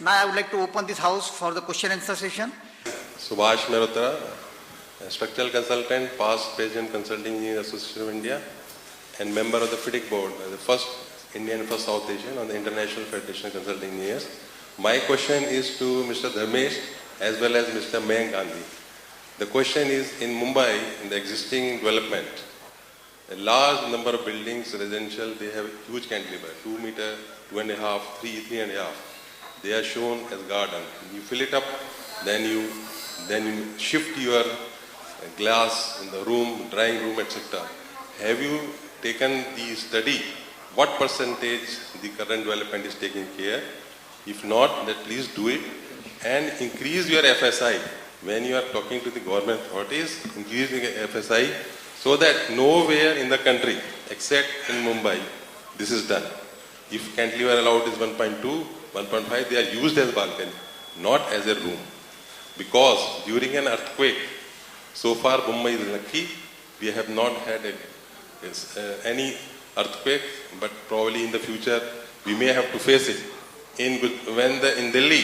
Now I would like to open this house for the question and answer session. Subhash Mehrotra, structural consultant, past president Consulting Engineers Association of India, and member of the FIDIC board, the first Indian, first South Asian on the International Federation of Consulting Engineers. My question is to Mr. Dharmesh as well as Mr. Mayank Gandhi. The question is, in Mumbai, in the existing development, a large number of buildings, residential, they have huge cantilever, 2 meter, 2.5, 3.5. They are shown as garden. You fill it up, then you shift your glass in the room, drying room, etc. Have you taken the study? What percentage the current development is taking care? If not, then please do it and increase your FSI. When you are talking to the government authorities, increase the FSI so that nowhere in the country except in Mumbai this is done. If cantilever allowed is 1.2, 1.5, they are used as balcony, not as a room. Because during an earthquake, so far Mumbai is lucky, we have not had any earthquake, but probably in the future we may have to face it. In Delhi,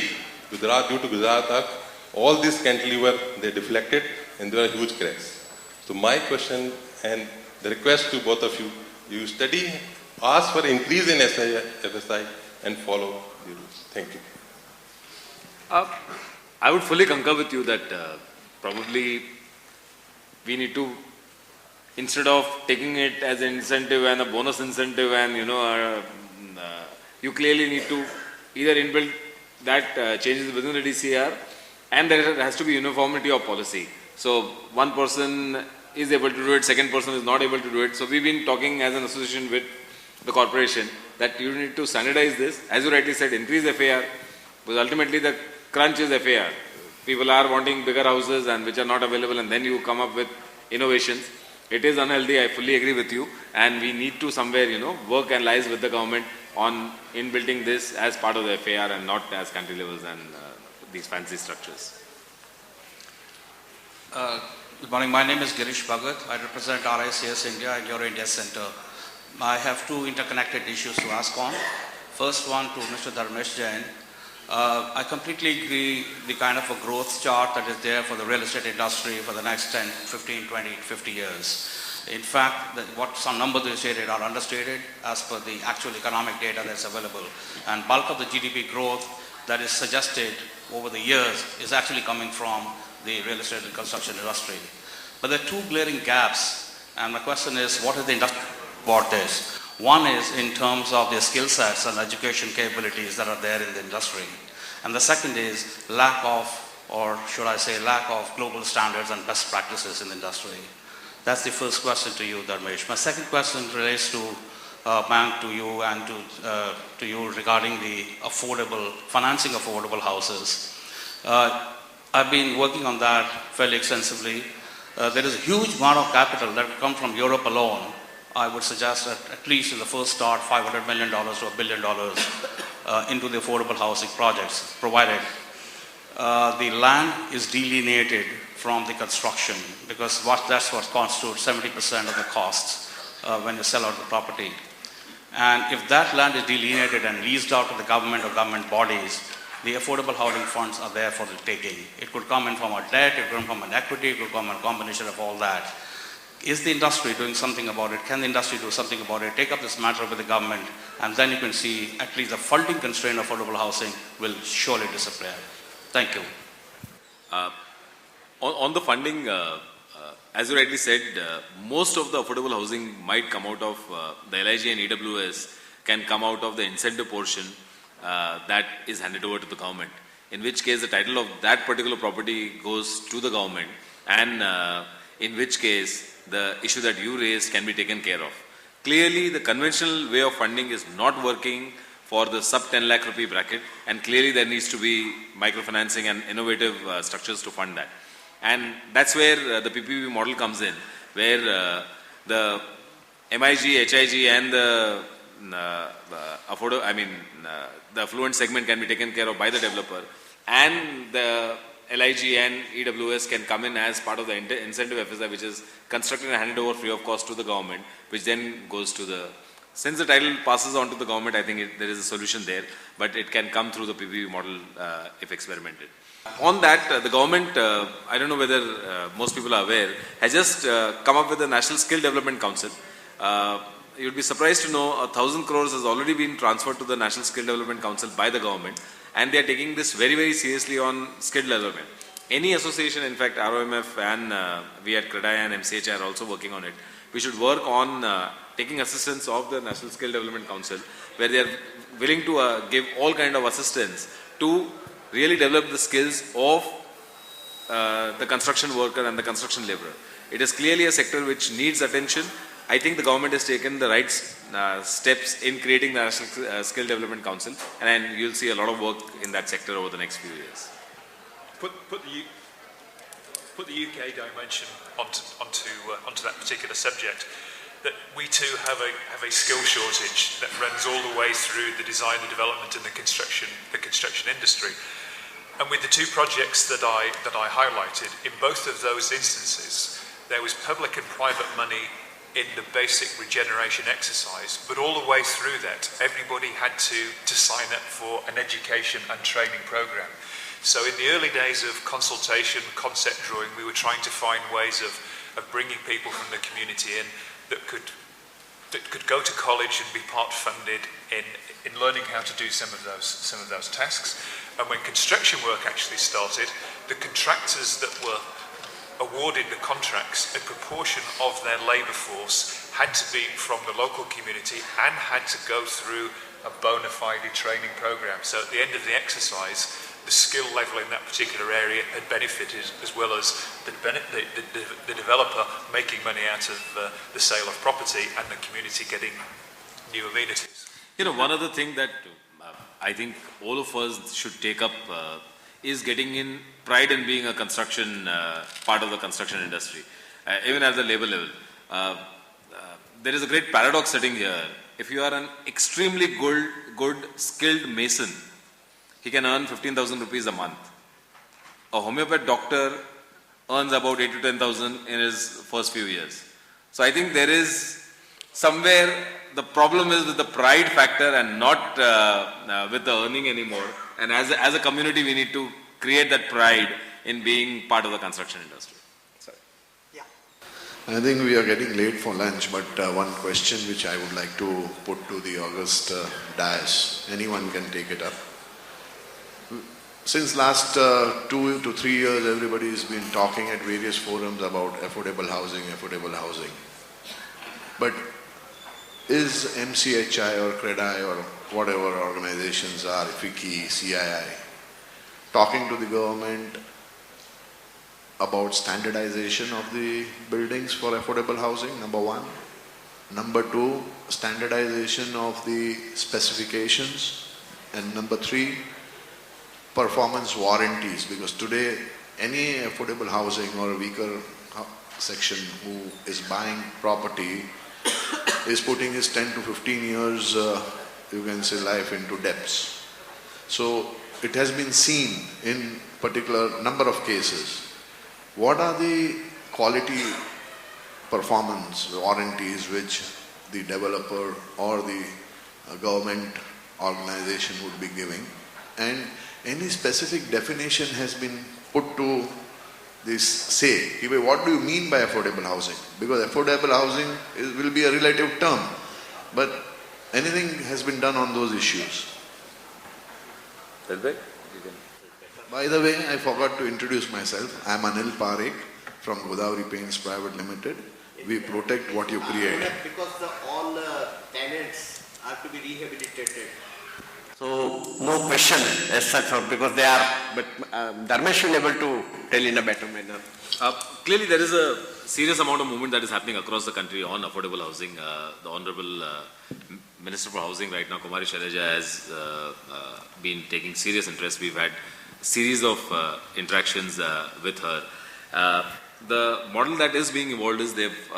Gujarat, due to Gujarat earth, all these cantilever they deflected and there are huge cracks. So my question and the request to both of you, you study, ask for increase in FSI and follow the rules. Thank you. I would fully concur with you that probably we need to, instead of taking it as an incentive and a bonus incentive and you clearly need to either inbuild that changes within the DCR, and there has to be uniformity of policy. So one person is able to do it, second person is not able to do it. So we've been talking as an association with the corporation that you need to standardize this. As you rightly said, increase FAR, because ultimately the crunch is FAR. People are wanting bigger houses and which are not available, and then you come up with innovations. It is unhealthy, I fully agree with you, and we need to somewhere, work and liaise with the government on inbuilding this as part of the FAR and not as cantilevers and these fancy structures. Good morning. My name is Girish Bhagat. I represent RICS India and Euro India Center. I have two interconnected issues to ask on. First one to Mr. Dharmesh Jain. I completely agree the kind of a growth chart that is there for the real estate industry for the next 10, 15, 20, 50 years. In fact, what some numbers they stated are understated as per the actual economic data that's available. And bulk of the GDP growth that is suggested over the years is actually coming from the real estate and construction industry. But there are two glaring gaps, and my question is, what is the industry about this? One is in terms of their skill sets and education capabilities that are there in the industry. And the second is lack of, or should I say lack of global standards and best practices in the industry. That's the first question to you, Dharmesh. My second question relates to Mayank, to you and to you regarding the financing affordable houses. I've been working on that fairly extensively. There is a huge amount of capital that will come from Europe alone. I would suggest that at least in the first start, $500 million to $1 billion into the affordable housing projects, provided the land is delineated from the construction, because that's what constitutes 70% of the costs when you sell out the property. And if that land is delineated and leased out to the government or government bodies, the affordable housing funds are there for the taking. It could come in from a debt, it could come from an equity, it could come in a combination of all that. Is the industry doing something about it? Can the industry do something about it? Take up this matter with the government, and then you can see at least the funding constraint of affordable housing will surely disappear. Thank you. On the funding, as you rightly said, most of the affordable housing might come out of the LIG and EWS, can come out of the incentive portion that is handed over to the government, in which case the title of that particular property goes to the government, and in which case the issue that you raised can be taken care of. Clearly, the conventional way of funding is not working for the sub 10 lakh rupee bracket, and clearly there needs to be microfinancing and innovative structures to fund that. And that's where the PPP model comes in, where the MIG, HIG and the affluent segment can be taken care of by the developer, and the LIG and EWS can come in as part of the incentive FSI, which is constructed and handed over free of cost to the government, which then goes to the since the title passes on to the government, I think there is a solution there, but it can come through the PPP model if experimented. On that, the government, I don't know whether most people are aware, has just come up with the National Skill Development Council. You'd be surprised to know 1,000 crores has already been transferred to the National Skill Development Council by the government, and they are taking this very, very seriously on skill development. Any association, in fact, ROMF and we at CREDAI and MCHI are also working on it. We should work on taking assistance of the National Skill Development Council, where they are willing to give all kind of assistance to really develop the skills of the construction worker and the construction laborer. It is clearly a sector which needs attention. I think the government has taken the right steps in creating the National Skill Development Council, and you'll see a lot of work in that sector over the next few years. Put the UK dimension onto that particular subject. That we too have a skill shortage that runs all the way through the design, the development, and the construction industry. And with the two projects that I highlighted, in both of those instances, there was public and private money in the basic regeneration exercise, but all the way through that, everybody had to sign up for an education and training program. So in the early days of consultation, concept drawing, we were trying to find ways of bringing people from the community in that could go to college and be part funded in learning how to do some of those tasks. And when construction work actually started, the contractors that were awarded the contracts, a proportion of their labour force had to be from the local community and had to go through a bona fide training program. So at the end of the exercise, the skill level in that particular area had benefited, as well as the developer making money out of the sale of property and the community getting new amenities. You know, one other thing that I think all of us should take up is getting in pride in being a construction, part of the construction industry, even at the labor level. There is a great paradox sitting here. If you are an extremely good skilled mason, he can earn 15,000 rupees a month. A homeopath doctor earns about 8 to 10,000 in his first few years. So I think there is somewhere the problem is with the pride factor and not with the earning anymore. And as a community, we need to create that pride in being part of the construction industry. Sorry. Yeah. I think we are getting late for lunch, but one question which I would like to put to the august dais, anyone can take it up. Since last 2 to 3 years, everybody has been talking at various forums about affordable housing. But is MCHI or CREDAI or whatever organizations are, FICCI, CII, talking to the government about standardization of the buildings for affordable housing, number one. Number two, standardization of the specifications. And number three, performance warranties, because today any affordable housing or a weaker section who is buying property is putting his 10 to 15 years, you can say, life into debts. So it has been seen in particular number of cases. What are the quality performance warranties which the developer or the government organization would be giving? And any specific definition has been put to this say, what do you mean by affordable housing? Because affordable housing will be a relative term, but anything has been done on those issues. By the way, I forgot to introduce myself. I am Anil Parekh from Godavari Paints Private Limited. We protect what you create. Because all tenants are to be rehabilitated. So no question as such, because they are, but Dharmesh will be able to tell in a better manner. Clearly, there is a serious amount of movement that is happening across the country on affordable housing. The Honorable Minister for Housing right now, Kumari Shailaja, has been taking serious interest. We've had a series of interactions with her. The model that is being evolved is they've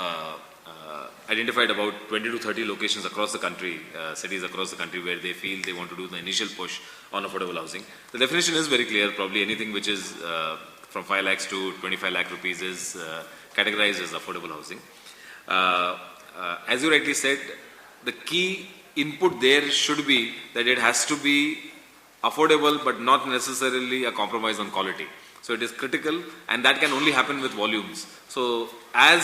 identified about 20 to 30 locations across the country, cities across the country, where they feel they want to do the initial push on affordable housing. The definition is very clear. Probably anything which is from 5 lakhs to 25 lakh rupees is categorized as affordable housing. As you rightly said, the key input there should be that it has to be affordable but not necessarily a compromise on quality. So it is critical, and that can only happen with volumes. So as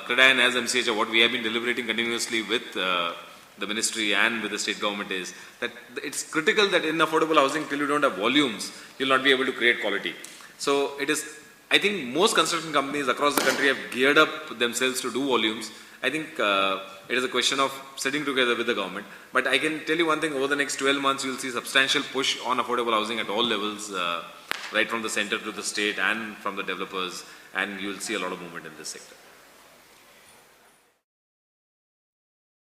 CREDA and as MCHR, what we have been deliberating continuously with the ministry and with the state government is that it's critical that in affordable housing, till you don't have volumes, you'll not be able to create quality. So it is, I think most construction companies across the country have geared up themselves to do volumes. I think it is a question of sitting together with the government. But I can tell you one thing, over the next 12 months, you'll see substantial push on affordable housing at all levels, right from the center to the state and from the developers, and you'll see a lot of movement in this sector.